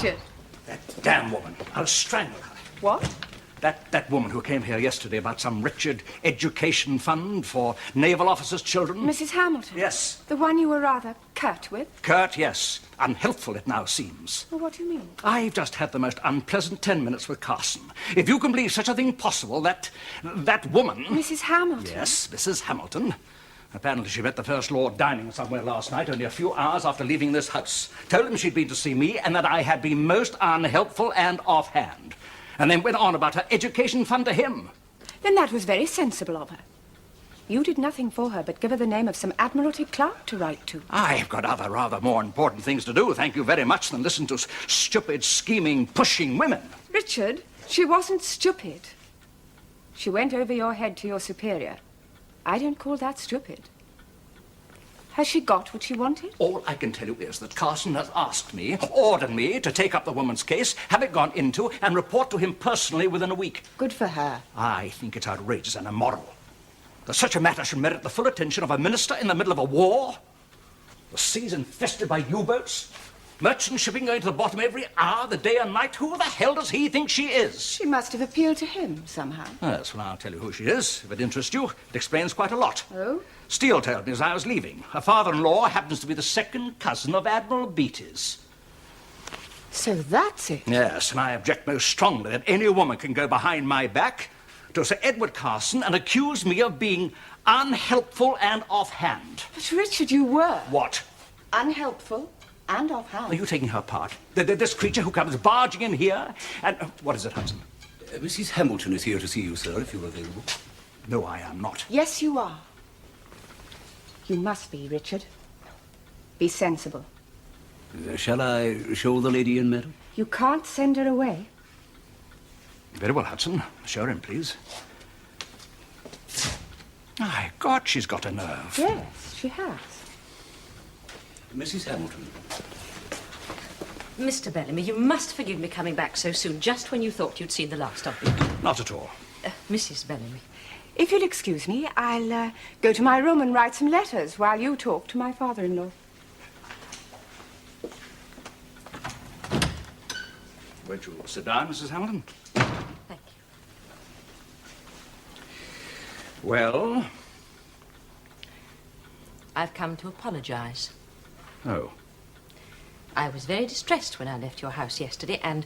Richard! That damn woman. I'll strangle her. What? That woman who came here yesterday about some Richard Education Fund for naval officers' children. Mrs. Hamilton? Yes. The one you were rather curt with? Curt, yes. Unhelpful, it now seems. Well, what do you mean? I've just had the most unpleasant 10 minutes with Carson. If you can believe such a thing possible, that woman... Mrs. Hamilton? Yes, Mrs. Hamilton. Apparently she met the First Lord dining somewhere last night, only a few hours after leaving this house. Told him she'd been to see me and that I had been most unhelpful and offhand. And then went on about her education fund to him. Then that was very sensible of her. You did nothing for her but give her the name of some Admiralty clerk to write to. I've got other rather more important things to do, thank you very much, than listen to stupid, scheming, pushing women. Richard, she wasn't stupid. She went over your head to your superior. I don't call that stupid. Has she got what she wanted? All I can tell you is that Carson has asked me, ordered me, to take up the woman's case, have it gone into, and report to him personally within a week. Good for her. I think it's outrageous and immoral that such a matter should merit the full attention of a minister in the middle of a war. The seas infested by U-boats, merchant shipping going to the bottom every hour, the day and night. Who the hell does he think she is? She must have appealed to him somehow. Yes, well, I'll tell you who she is. If it interests you, it explains quite a lot. Oh? Steele told me as I was leaving. Her father-in-law happens to be the second cousin of Admiral Beatty's. So that's it? Yes, and I object most strongly that any woman can go behind my back to Sir Edward Carson and accuse me of being unhelpful and offhand. But, Richard, you were. What? Unhelpful and offhand. Are you taking her part? This creature who comes barging in here and... what is it, Hudson? Mrs. Hamilton is here to see you, sir, if you're available. No, I am not. Yes, you are. You must be, Richard. Be sensible. Shall I show the lady in, madam? You can't send her away. Very well, Hudson. Show her in, please. My God, she's got a nerve. Yes, she has. Mrs. Hamilton. Mr. Bellamy, you must forgive me coming back so soon, just when you thought you'd seen the last of me. Not at all. Mrs. Bellamy. If you'll excuse me, I'll go to my room and write some letters while you talk to my father-in-law. Won't you sit down, Mrs. Hamilton? Thank you. Well? I've come to apologize. Oh. I was very distressed when I left your house yesterday and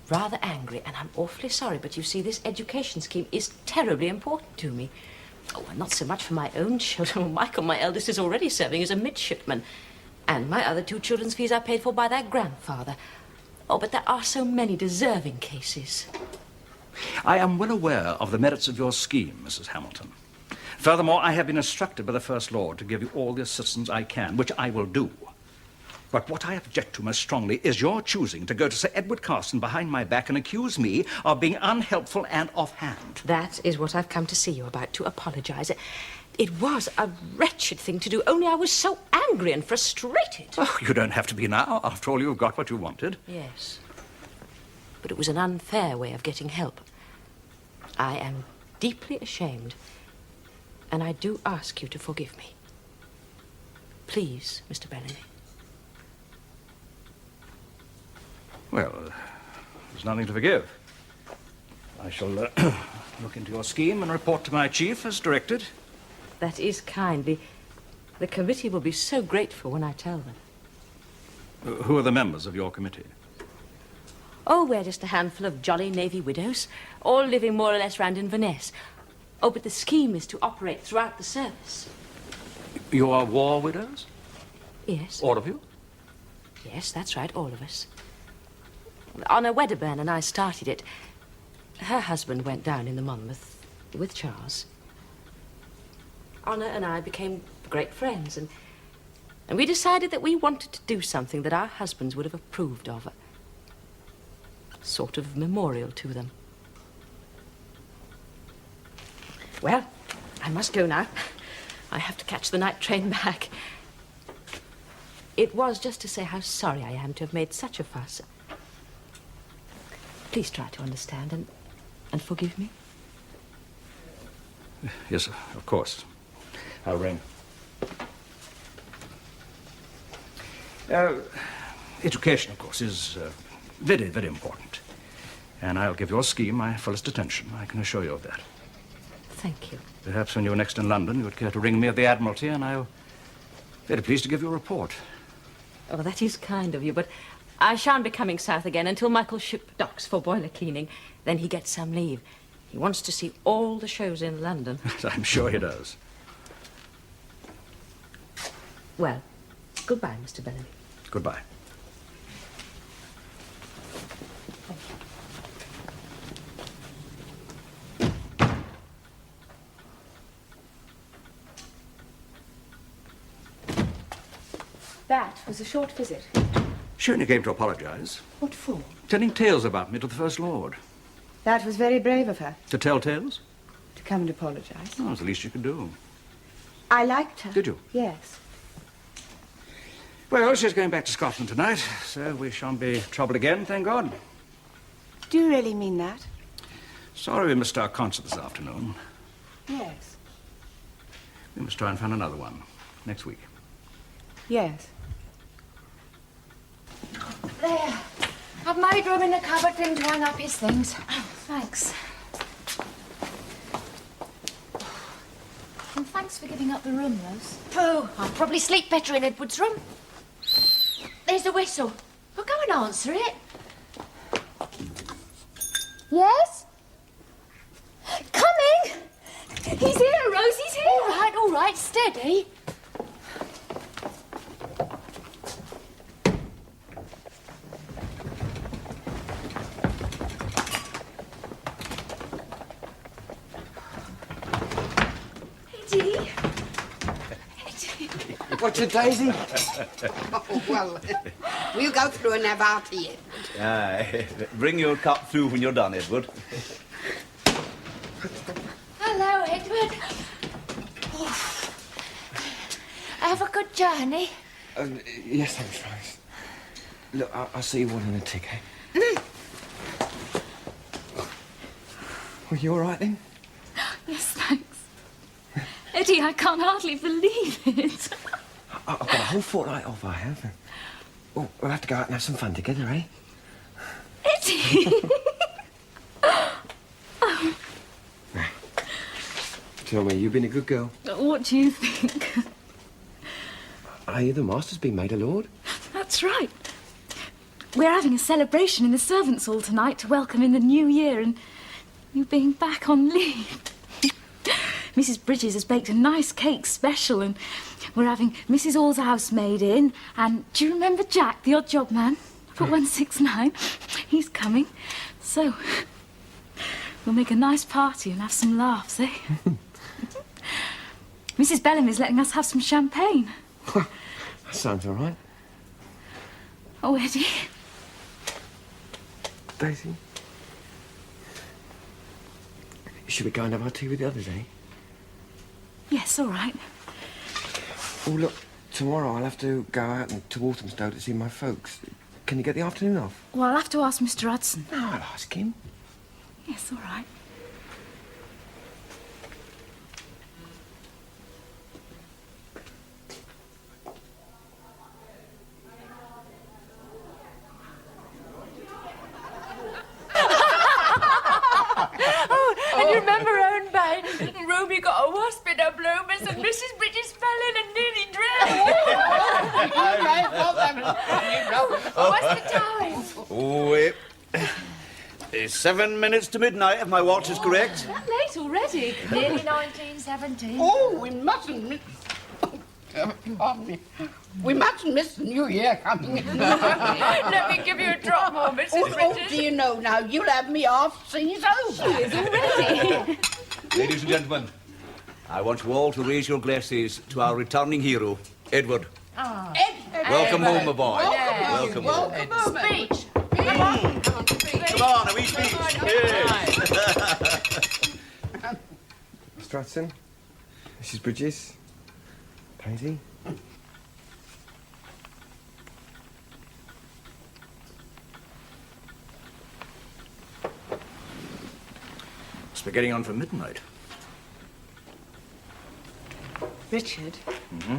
rather angry, and I'm awfully sorry, but you see, this education scheme is terribly important to me. Oh, and not so much for my own children. Michael, my eldest, is already serving as a midshipman, and my other two children's fees are paid for by their grandfather. Oh, but there are so many deserving cases. I am well aware of the merits of your scheme, Mrs. Hamilton. Furthermore, I have been instructed by the First Lord to give you all the assistance I can, which I will do. But what I object to most strongly is your choosing to go to Sir Edward Carson behind my back and accuse me of being unhelpful and offhand. That is what I've come to see you about, to apologize. It was a wretched thing to do, only I was so angry and frustrated. Oh, you don't have to be now. After all, you've got what you wanted. Yes. But it was an unfair way of getting help. I am deeply ashamed, and I do ask you to forgive me. Please, Mr. Bellamy. Well, there's nothing to forgive. I shall look into your scheme and report to my chief as directed. That is kind. The committee will be so grateful when I tell them. Who are the members of your committee? Oh, we're just a handful of jolly Navy widows, all living more or less round Inverness. Oh, but the scheme is to operate throughout the service. You are war widows? Yes. All of you? Yes, that's right, all of us. Honor Wedderburn and I started it. Her husband went down in the Monmouth with Charles. Honor and I became great friends, and we decided that we wanted to do something that our husbands would have approved of. A sort of memorial to them. Well, I must go now. I have to catch the night train back. It was just to say how sorry I am to have made such a fuss. Please try to understand and forgive me. Yes, of course. I'll ring. Education, of course, is Very, very important. And I'll give your scheme my fullest attention. I can assure you of that. Thank you. Perhaps when you're next in London, you would care to ring me at the Admiralty, and I'll very pleased to give you a report. Oh, that is kind of you, but I shan't be coming south again until Michael's ship docks for boiler cleaning. Then he gets some leave. He wants to see all the shows in London. I'm sure he does. Well, goodbye, Mr. Bellamy. Goodbye. That was a short visit. She only came to apologize. What for? Telling tales about me to the First Lord. That was very brave of her, To tell tales? to come and apologize. Oh, it's the least you could do. I liked her. Did you? Yes. Well, she's going back to Scotland tonight, so we shan't be troubled again, thank God. Do you really mean that? Sorry we missed our concert this afternoon. Yes. We must try and find another one next week. Yes. There. I've made room in the cupboard for him to hang up his things. Oh, thanks. And thanks for giving up the room, Rose. Oh, I'll probably sleep better in Edward's room. There's the whistle. Well, go and answer it. Yes? Coming! He's here, Rose, he's here. All right, steady. Eddie. What's it, Daisy? Oh, well, we'll go through and have our tea. Bring your cup through when you're done, Edward. Hello, Edward. Oh. Have a good journey. Yes, thanks, Rose. Look, I'll see you all in a tick, eh? Well, you all right, then? Yes, thanks. Eddie, I can't hardly believe it. I've got a whole fortnight off, I have. Well, we'll have to go out and have some fun together, eh? Eddie! Tell me, you've been a good girl. What do you think? I hear the master's been made a lord. That's right. We're having a celebration in the servants' hall tonight to welcome in the new year and you being back on leave. Mrs. Bridges has baked a nice cake special and we're having Mrs. All's housemaid in and do you remember Jack, the odd job man? For 169. He's coming. So, we'll make a nice party and have some laughs, eh? Mrs. Bellamy's letting us have some champagne. That sounds all right. Oh, Eddie. Daisy? Should we go and have our tea with the others, eh? Yes, all right. Oh, look, tomorrow I'll have to go out to Walthamstow to see my folks. Can you get the afternoon off? Well, I'll have to ask Mr. Hudson. No, I'll ask him. Yes, all right. And you remember Owen Bay? Ruby got a wasp in her bloomers and Mrs. Bridges fell in and nearly drowned. What's the time? Oh, 7 minutes to midnight, if my watch is correct. Late already. Nearly 1917. Oh, we mustn't miss... pardon me. We mustn't miss the new year coming. Let me give you a drop more, Mrs. Oh, Bridges. do you know now? You'll have me half seas over. Ladies and gentlemen, I want you all to raise your glasses to our returning hero, Edward. Welcome home, my boy. Welcome home. Speech. Come on, a wee speech. Yes. Mr. Hudson, Mrs. Bridges, Daisy. Must be getting on for midnight. Richard, Mm-hmm.